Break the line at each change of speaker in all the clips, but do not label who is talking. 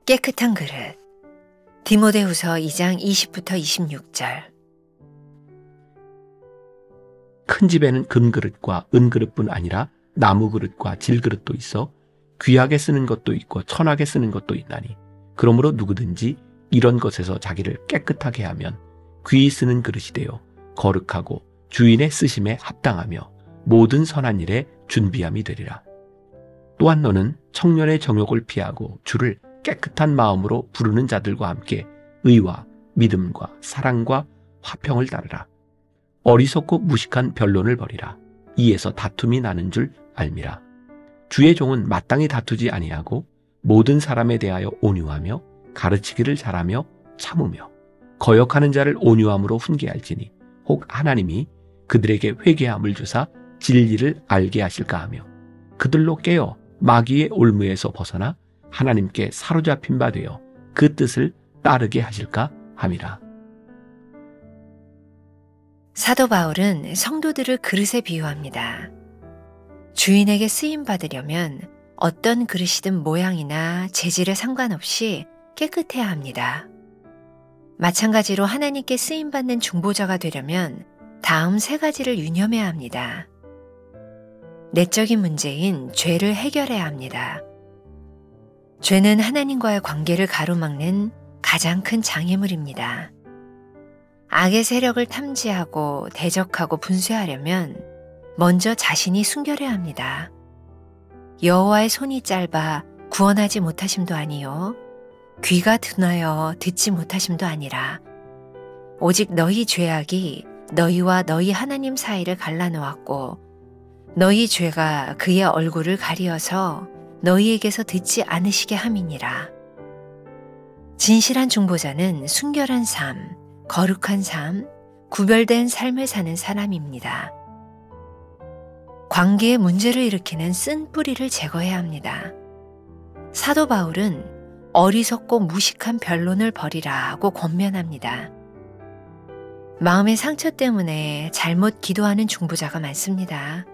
깨끗한 그릇. 디모데후서 2장 20부터 26절.
큰 집에는 금그릇과 은그릇뿐 아니라 나무그릇과 질그릇도 있어 귀하게 쓰는 것도 있고 천하게 쓰는 것도 있나니, 그러므로 누구든지 이런 것에서 자기를 깨끗하게 하면 귀히 쓰는 그릇이 되어 거룩하고 주인의 쓰심에 합당하며 모든 선한 일에 준비함이 되리라. 또한 너는 청년의 정욕을 피하고 주를 깨끗한 마음으로 부르는 자들과 함께 의와 믿음과 사랑과 화평을 따르라. 어리석고 무식한 변론을 버리라. 이에서 다툼이 나는 줄 알미라. 주의 종은 마땅히 다투지 아니하고 모든 사람에 대하여 온유하며 가르치기를 잘하며 참으며 거역하는 자를 온유함으로 훈계할지니, 혹 하나님이 그들에게 회개함을 주사 진리를 알게 하실까 하며 그들로 깨어 마귀의 올무에서 벗어나 하나님께 사로잡힌 바 되어 그 뜻을 따르게 하실까 함이라.
사도 바울은 성도들을 그릇에 비유합니다. 주인에게 쓰임 받으려면 어떤 그릇이든 모양이나 재질에 상관없이 깨끗해야 합니다. 마찬가지로 하나님께 쓰임 받는 중보자가 되려면 다음 세 가지를 유념해야 합니다. 내적인 문제인 죄를 해결해야 합니다. 죄는 하나님과의 관계를 가로막는 가장 큰 장애물입니다. 악의 세력을 탐지하고 대적하고 분쇄하려면 먼저 자신이 순결해야 합니다. 여호와의 손이 짧아 구원하지 못하심도 아니요 귀가 둔하여 듣지 못하심도 아니라 오직 너희 죄악이 너희와 너희 하나님 사이를 갈라놓았고 너희 죄가 그의 얼굴을 가리어서 너희에게서 듣지 않으시게 함이니라. 진실한 중보자는 순결한 삶, 거룩한 삶, 구별된 삶을 사는 사람입니다. 관계에 문제를 일으키는 쓴 뿌리를 제거해야 합니다. 사도 바울은 어리석고 무식한 변론을 버리라고 권면합니다. 마음의 상처 때문에 잘못 기도하는 중보자가 많습니다.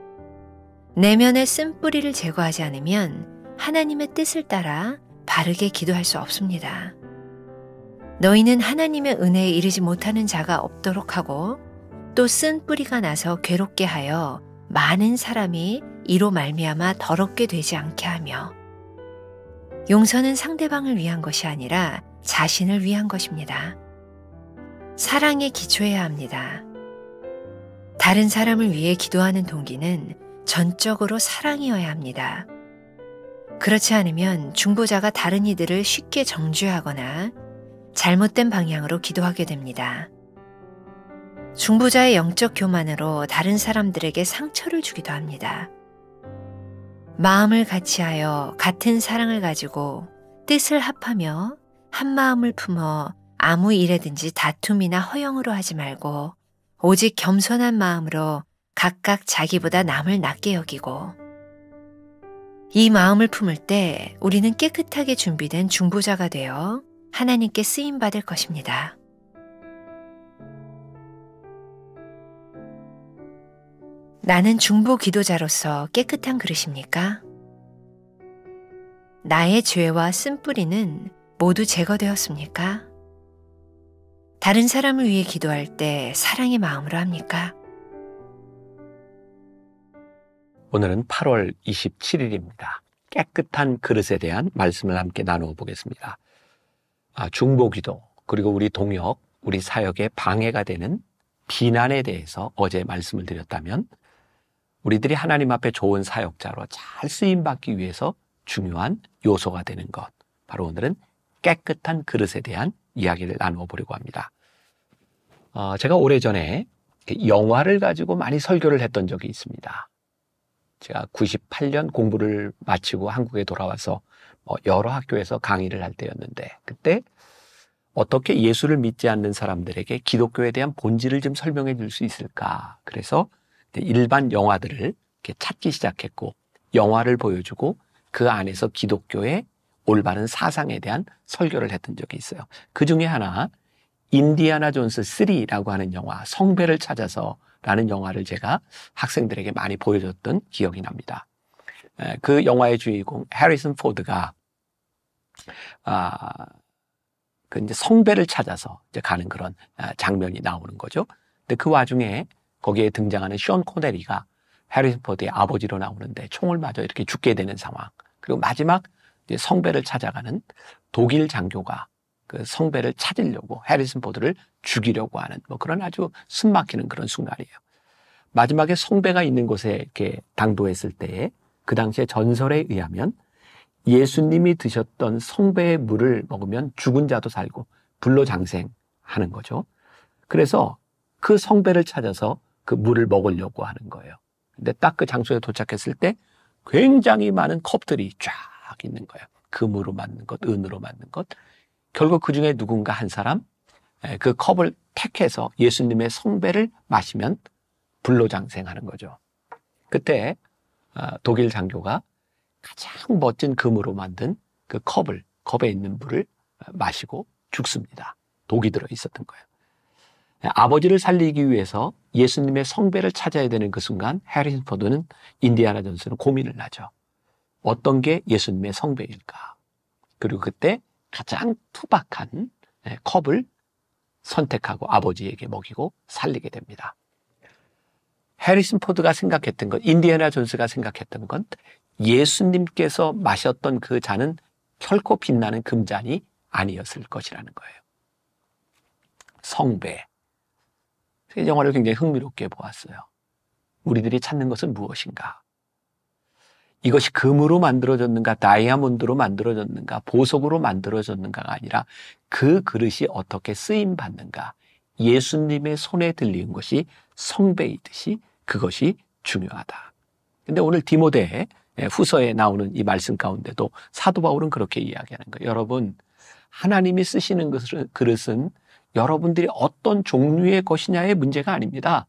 내면의 쓴 뿌리를 제거하지 않으면 하나님의 뜻을 따라 바르게 기도할 수 없습니다. 너희는 하나님의 은혜에 이르지 못하는 자가 없도록 하고 또 쓴 뿌리가 나서 괴롭게 하여 많은 사람이 이로 말미암아 더럽게 되지 않게 하며, 용서는 상대방을 위한 것이 아니라 자신을 위한 것입니다. 사랑에 기초해야 합니다. 다른 사람을 위해 기도하는 동기는 전적으로 사랑이어야 합니다. 그렇지 않으면 중보자가 다른 이들을 쉽게 정죄하거나 잘못된 방향으로 기도하게 됩니다. 중보자의 영적 교만으로 다른 사람들에게 상처를 주기도 합니다. 마음을 같이하여 같은 사랑을 가지고 뜻을 합하며 한 마음을 품어 아무 일에든지 다툼이나 허영으로 하지 말고 오직 겸손한 마음으로 각각 자기보다 남을 낮게 여기고, 이 마음을 품을 때 우리는 깨끗하게 준비된 중보자가 되어 하나님께 쓰임받을 것입니다. 나는 중보 기도자로서 깨끗한 그릇입니까? 나의 죄와 쓴뿌리는 모두 제거되었습니까? 다른 사람을 위해 기도할 때 사랑의 마음으로 합니까?
오늘은 8월 27일입니다. 깨끗한 그릇에 대한 말씀을 함께 나누어 보겠습니다. 중보기도, 그리고 우리 동역, 우리 사역에 방해가 되는 비난에 대해서 어제 말씀을 드렸다면, 우리들이 하나님 앞에 좋은 사역자로 잘 쓰임받기 위해서 중요한 요소가 되는 것, 바로 오늘은 깨끗한 그릇에 대한 이야기를 나누어 보려고 합니다. 제가 오래전에 영화를 가지고 많이 설교를 했던 적이 있습니다. 제가 98년 공부를 마치고 한국에 돌아와서 여러 학교에서 강의를 할 때였는데, 그때 어떻게 예수를 믿지 않는 사람들에게 기독교에 대한 본질을 좀 설명해 줄 수 있을까? 그래서 일반 영화들을 이렇게 찾기 시작했고, 영화를 보여주고 그 안에서 기독교의 올바른 사상에 대한 설교를 했던 적이 있어요. 그 중에 하나, 인디아나 존스 3라고 하는 영화, 성배를 찾아서라는 영화를 제가 학생들에게 많이 보여줬던 기억이 납니다. 그 영화의 주인공 해리슨 포드가 그 이제 성배를 찾아서 이제 가는 그런 장면이 나오는 거죠. 근데 그 와중에 거기에 등장하는 션 코네리가 해리슨 포드의 아버지로 나오는데 총을 맞아 이렇게 죽게 되는 상황. 그리고 마지막 이제 성배를 찾아가는 독일 장교가 그 성배를 찾으려고 해리슨 포드를 죽이려고 하는 뭐 그런 아주 숨막히는 그런 순간이에요. 마지막에 성배가 있는 곳에 이렇게 당도했을 때에 그 당시에 전설에 의하면 예수님이 드셨던 성배의 물을 먹으면 죽은 자도 살고 불로장생하는 거죠. 그래서 그 성배를 찾아서 그 물을 먹으려고 하는 거예요. 근데 딱 그 장소에 도착했을 때 굉장히 많은 컵들이 쫙 있는 거예요. 금으로 만든 것, 은으로 만든 것. 결국 그 중에 누군가 한 사람 그 컵을 택해서 예수님의 성배를 마시면 불로장생하는 거죠. 그때 독일 장교가 가장 멋진 금으로 만든 그 컵에 있는 물을 마시고 죽습니다. 독이 들어 있었던 거예요. 아버지를 살리기 위해서 예수님의 성배를 찾아야 되는 그 순간 해리슨 포드는 인디아나 존스는 고민을 하죠. 어떤 게 예수님의 성배일까? 그리고 그때 가장 투박한 컵을 선택하고 아버지에게 먹이고 살리게 됩니다. 해리슨 포드가 생각했던 것, 인디애나 존스가 생각했던 건 예수님께서 마셨던 그 잔은 결코 빛나는 금잔이 아니었을 것이라는 거예요. 성배. 이 영화를 굉장히 흥미롭게 보았어요. 우리들이 찾는 것은 무엇인가? 이것이 금으로 만들어졌는가, 다이아몬드로 만들어졌는가, 보석으로 만들어졌는가가 아니라 그 그릇이 어떻게 쓰임받는가, 예수님의 손에 들리는 것이 성배이듯이 그것이 중요하다. 근데 오늘 디모데 후서에 나오는 이 말씀 가운데도 사도 바울은 그렇게 이야기하는 거예요. 여러분, 하나님이 쓰시는 그릇은 여러분들이 어떤 종류의 것이냐의 문제가 아닙니다.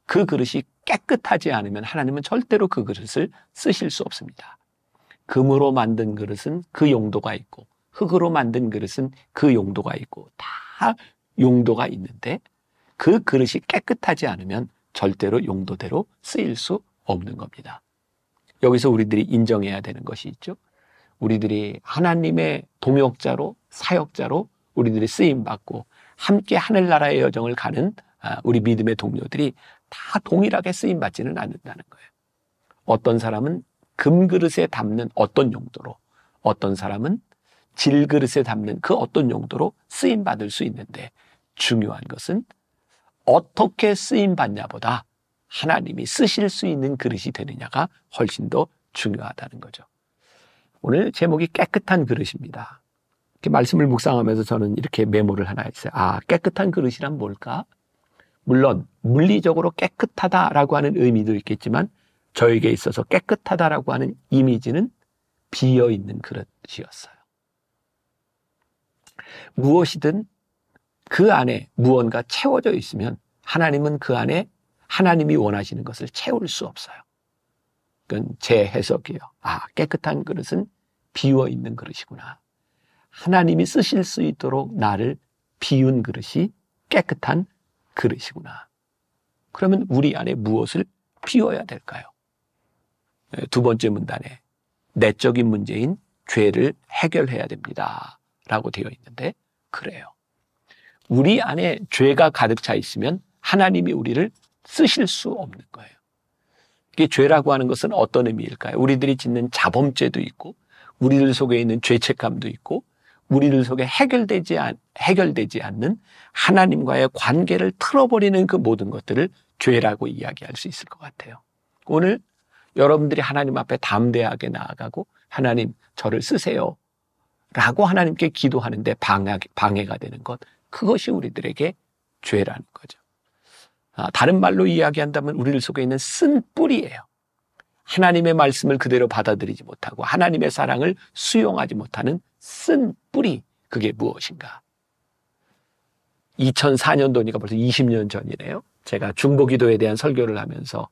그 그릇이 깨끗하지 않으면 하나님은 절대로 그 그릇을 쓰실 수 없습니다. 금으로 만든 그릇은 그 용도가 있고 흙으로 만든 그릇은 그 용도가 있고 다 용도가 있는데 그 그릇이 깨끗하지 않으면 절대로 용도대로 쓰일 수 없는 겁니다. 여기서 우리들이 인정해야 되는 것이 있죠. 우리들이 하나님의 동역자로 사역자로 우리들이 쓰임받고 함께 하늘나라의 여정을 가는 우리 믿음의 동료들이 다 동일하게 쓰임받지는 않는다는 거예요. 어떤 사람은 금그릇에 담는 어떤 용도로, 어떤 사람은 질그릇에 담는 그 어떤 용도로 쓰임받을 수 있는데 중요한 것은 어떻게 쓰임받냐보다 하나님이 쓰실 수 있는 그릇이 되느냐가 훨씬 더 중요하다는 거죠. 오늘 제목이 깨끗한 그릇입니다. 이렇게 말씀을 묵상하면서 저는 이렇게 메모를 하나 했어요. 깨끗한 그릇이란 뭘까? 물론 물리적으로 깨끗하다라고 하는 의미도 있겠지만 저에게 있어서 깨끗하다라고 하는 이미지는 비어있는 그릇이었어요. 무엇이든 그 안에 무언가 채워져 있으면 하나님은 그 안에 하나님이 원하시는 것을 채울 수 없어요. 그건 제 해석이에요. 깨끗한 그릇은 비어있는 그릇이구나. 하나님이 쓰실 수 있도록 나를 비운 그릇이 깨끗한 그릇이구나. 그러면 우리 안에 무엇을 비워야 될까요? 두 번째 문단에 내적인 문제인 죄를 해결해야 됩니다 라고 되어 있는데 그래요. 우리 안에 죄가 가득 차 있으면 하나님이 우리를 쓰실 수 없는 거예요. 이게 죄라고 하는 것은 어떤 의미일까요? 우리들이 짓는 자범죄도 있고 우리들 속에 있는 죄책감도 있고 우리들 속에 해결되지 않는 하나님과의 관계를 틀어버리는 그 모든 것들을 죄라고 이야기할 수 있을 것 같아요. 오늘 여러분들이 하나님 앞에 담대하게 나아가고 하나님 저를 쓰세요 라고 하나님께 기도하는데 방해가 되는 것, 그것이 우리들에게 죄라는 거죠. 다른 말로 이야기한다면 우리들 속에 있는 쓴 뿌리예요. 하나님의 말씀을 그대로 받아들이지 못하고 하나님의 사랑을 수용하지 못하는 쓴 뿌리, 그게 무엇인가? 2004년도니까 벌써 20년 전이네요. 제가 중보기도에 대한 설교를 하면서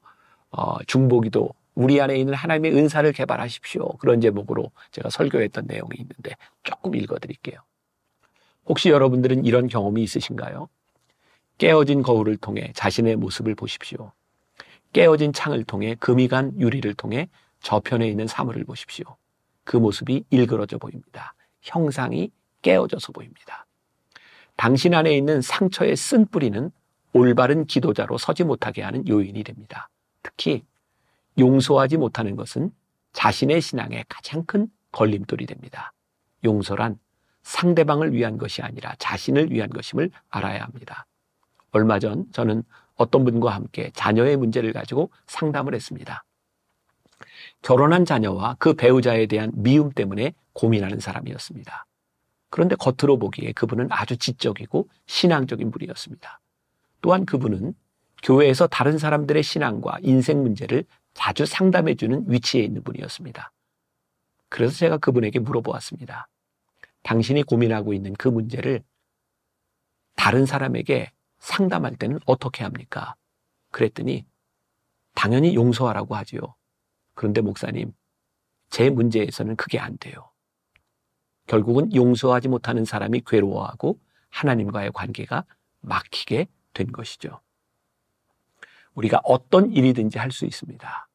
중보기도, 우리 안에 있는 하나님의 은사를 개발하십시오, 그런 제목으로 제가 설교했던 내용이 있는데 조금 읽어드릴게요. 혹시 여러분들은 이런 경험이 있으신가요? 깨어진 거울을 통해 자신의 모습을 보십시오. 깨어진 창을 통해 금이 간 유리를 통해 저편에 있는 사물을 보십시오. 그 모습이 일그러져 보입니다. 형상이 깨어져서 보입니다. 당신 안에 있는 상처의 쓴뿌리는 올바른 기도자로 서지 못하게 하는 요인이 됩니다. 특히 용서하지 못하는 것은 자신의 신앙의 가장 큰 걸림돌이 됩니다. 용서란 상대방을 위한 것이 아니라 자신을 위한 것임을 알아야 합니다. 얼마 전 저는 어떤 분과 함께 자녀의 문제를 가지고 상담을 했습니다. 결혼한 자녀와 그 배우자에 대한 미움 때문에 고민하는 사람이었습니다. 그런데 겉으로 보기에 그분은 아주 지적이고 신앙적인 분이었습니다. 또한 그분은 교회에서 다른 사람들의 신앙과 인생 문제를 자주 상담해주는 위치에 있는 분이었습니다. 그래서 제가 그분에게 물어보았습니다. 당신이 고민하고 있는 그 문제를 다른 사람에게 상담할 때는 어떻게 합니까? 그랬더니 당연히 용서하라고 하지요. 그런데 목사님, 제 문제에서는 그게 안 돼요. 결국은 용서하지 못하는 사람이 괴로워하고 하나님과의 관계가 막히게 된 것이죠. 우리가 어떤 일이든지 할 수 있습니다.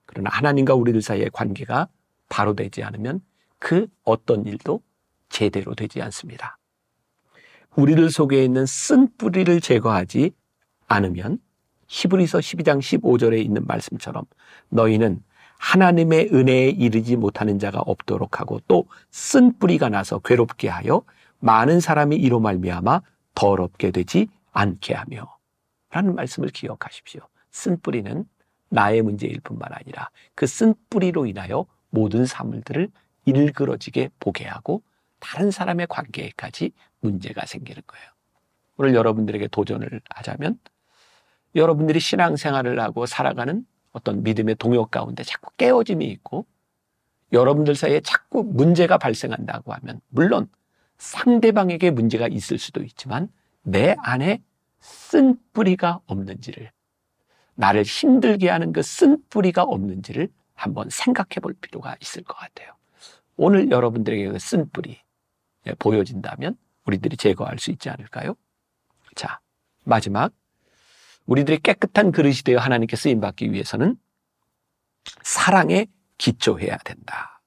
그러나 하나님과 우리들 사이의 관계가 바로 되지 않으면 그 어떤 일도 제대로 되지 않습니다. 우리들 속에 있는 쓴뿌리를 제거하지 않으면 히브리서 12장 15절에 있는 말씀처럼 너희는 하나님의 은혜에 이르지 못하는 자가 없도록 하고 또 쓴뿌리가 나서 괴롭게 하여 많은 사람이 이로 말미암아 더럽게 되지 않게 하며 라는 말씀을 기억하십시오. 쓴뿌리는 나의 문제일 뿐만 아니라 그 쓴뿌리로 인하여 모든 사물들을 일그러지게 보게 하고 다른 사람의 관계에까지 문제가 생기는 거예요. 오늘 여러분들에게 도전을 하자면 여러분들이 신앙생활을 하고 살아가는 어떤 믿음의 동역 가운데 자꾸 깨어짐이 있고 여러분들 사이에 자꾸 문제가 발생한다고 하면 물론 상대방에게 문제가 있을 수도 있지만 내 안에 쓴뿌리가 없는지를, 나를 힘들게 하는 그 쓴뿌리가 없는지를 한번 생각해 볼 필요가 있을 것 같아요. 오늘 여러분들에게 그 쓴뿌리 보여진다면 우리들이 제거할 수 있지 않을까요? 자, 마지막, 우리들이 깨끗한 그릇이 되어 하나님께 쓰임받기 위해서는 사랑에 기초해야 된다.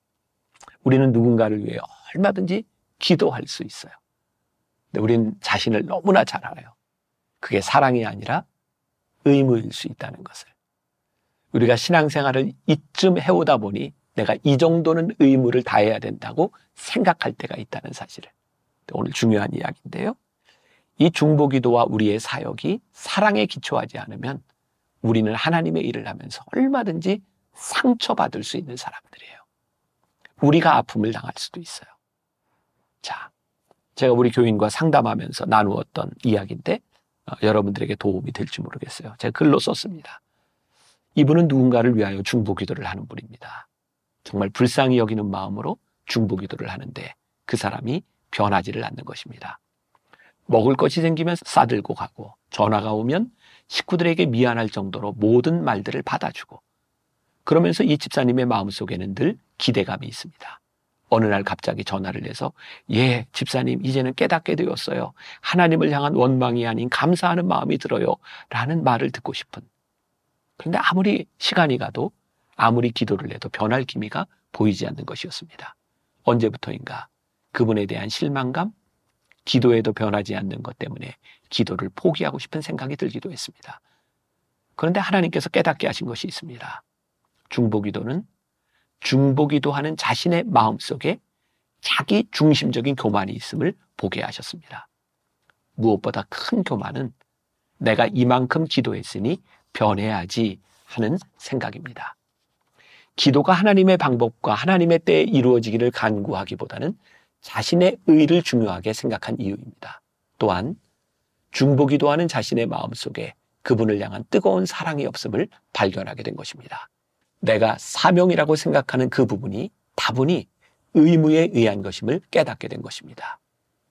우리는 누군가를 위해 얼마든지 기도할 수 있어요. 근데 우리는 자신을 너무나 잘 알아요. 그게 사랑이 아니라 의무일 수 있다는 것을. 우리가 신앙생활을 이쯤 해오다 보니 내가 이 정도는 의무를 다해야 된다고 생각할 때가 있다는 사실을. 오늘 중요한 이야기인데요. 이 중보기도와 우리의 사역이 사랑에 기초하지 않으면 우리는 하나님의 일을 하면서 얼마든지 상처받을 수 있는 사람들이에요. 우리가 아픔을 당할 수도 있어요. 자, 제가 우리 교인과 상담하면서 나누었던 이야기인데 여러분들에게 도움이 될지 모르겠어요. 제가 글로 썼습니다. 이분은 누군가를 위하여 중보기도를 하는 분입니다. 정말 불쌍히 여기는 마음으로 중보기도를 하는데 그 사람이 변하지를 않는 것입니다. 먹을 것이 생기면 싸들고 가고 전화가 오면 식구들에게 미안할 정도로 모든 말들을 받아주고 그러면서 이 집사님의 마음속에는 늘 기대감이 있습니다. 어느 날 갑자기 전화를 해서 예, 집사님 이제는 깨닫게 되었어요. 하나님을 향한 원망이 아닌 감사하는 마음이 들어요. 라는 말을 듣고 싶은. 그런데 아무리 시간이 가도 아무리 기도를 해도 변할 기미가 보이지 않는 것이었습니다. 언제부터인가 그분에 대한 실망감, 기도에도 변하지 않는 것 때문에 기도를 포기하고 싶은 생각이 들기도 했습니다. 그런데 하나님께서 깨닫게 하신 것이 있습니다. 중보기도는 중보기도하는 자신의 마음속에 자기 중심적인 교만이 있음을 보게 하셨습니다. 무엇보다 큰 교만은 내가 이만큼 기도했으니 변해야지 하는 생각입니다. 기도가 하나님의 방법과 하나님의 때에 이루어지기를 간구하기보다는 자신의 의를 중요하게 생각한 이유입니다. 또한 중보기도하는 자신의 마음속에 그분을 향한 뜨거운 사랑이 없음을 발견하게 된 것입니다. 내가 사명이라고 생각하는 그 부분이 다분히 의무에 의한 것임을 깨닫게 된 것입니다.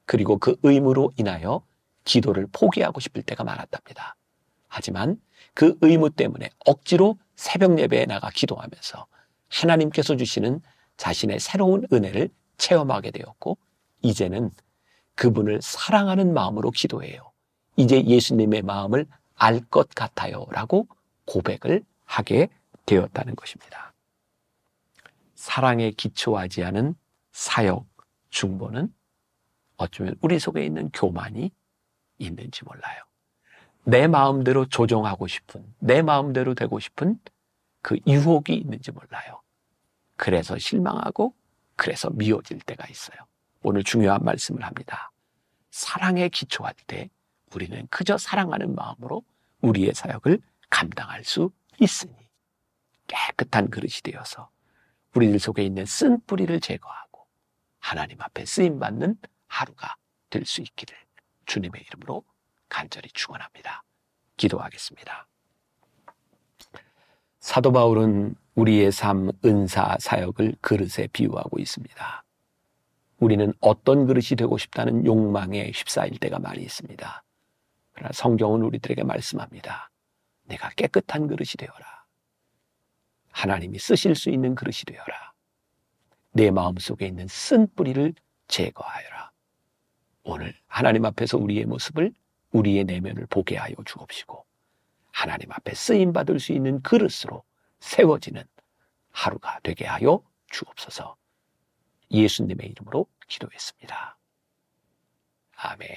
그리고 그 의무로 인하여 기도를 포기하고 싶을 때가 많았답니다. 하지만 그 의무 때문에 억지로 새벽 예배에 나가 기도하면서 하나님께서 주시는 자신의 새로운 은혜를 체험하게 되었고 이제는 그분을 사랑하는 마음으로 기도해요. 이제 예수님의 마음을 알 것 같아요 라고 고백을 하게 되었다는 것입니다. 사랑에 기초하지 않은 사역, 중보는 어쩌면 우리 속에 있는 교만이 있는지 몰라요. 내 마음대로 조종하고 싶은, 내 마음대로 되고 싶은 그 유혹이 있는지 몰라요. 그래서 실망하고 그래서 미워질 때가 있어요. 오늘 중요한 말씀을 합니다. 사랑에 기초할 때 우리는 그저 사랑하는 마음으로 우리의 사역을 감당할 수 있으니 깨끗한 그릇이 되어서 우리들 속에 있는 쓴 뿌리를 제거하고 하나님 앞에 쓰임받는 하루가 될 수 있기를 주님의 이름으로 간절히 축원합니다. 기도하겠습니다. 사도 바울은 우리의 삶, 은사, 사역을 그릇에 비유하고 있습니다. 우리는 어떤 그릇이 되고 싶다는 욕망에 휩싸일 때가 많이 있습니다. 그러나 성경은 우리들에게 말씀합니다. 내가 깨끗한 그릇이 되어라. 하나님이 쓰실 수 있는 그릇이 되어라. 내 마음속에 있는 쓴 뿌리를 제거하여라. 오늘 하나님 앞에서 우리의 모습을, 우리의 내면을 보게 하여 주옵시고 하나님 앞에 쓰임받을 수 있는 그릇으로 세워지는 하루가 되게 하여 주옵소서. 예수님의 이름으로 기도했습니다. 아멘.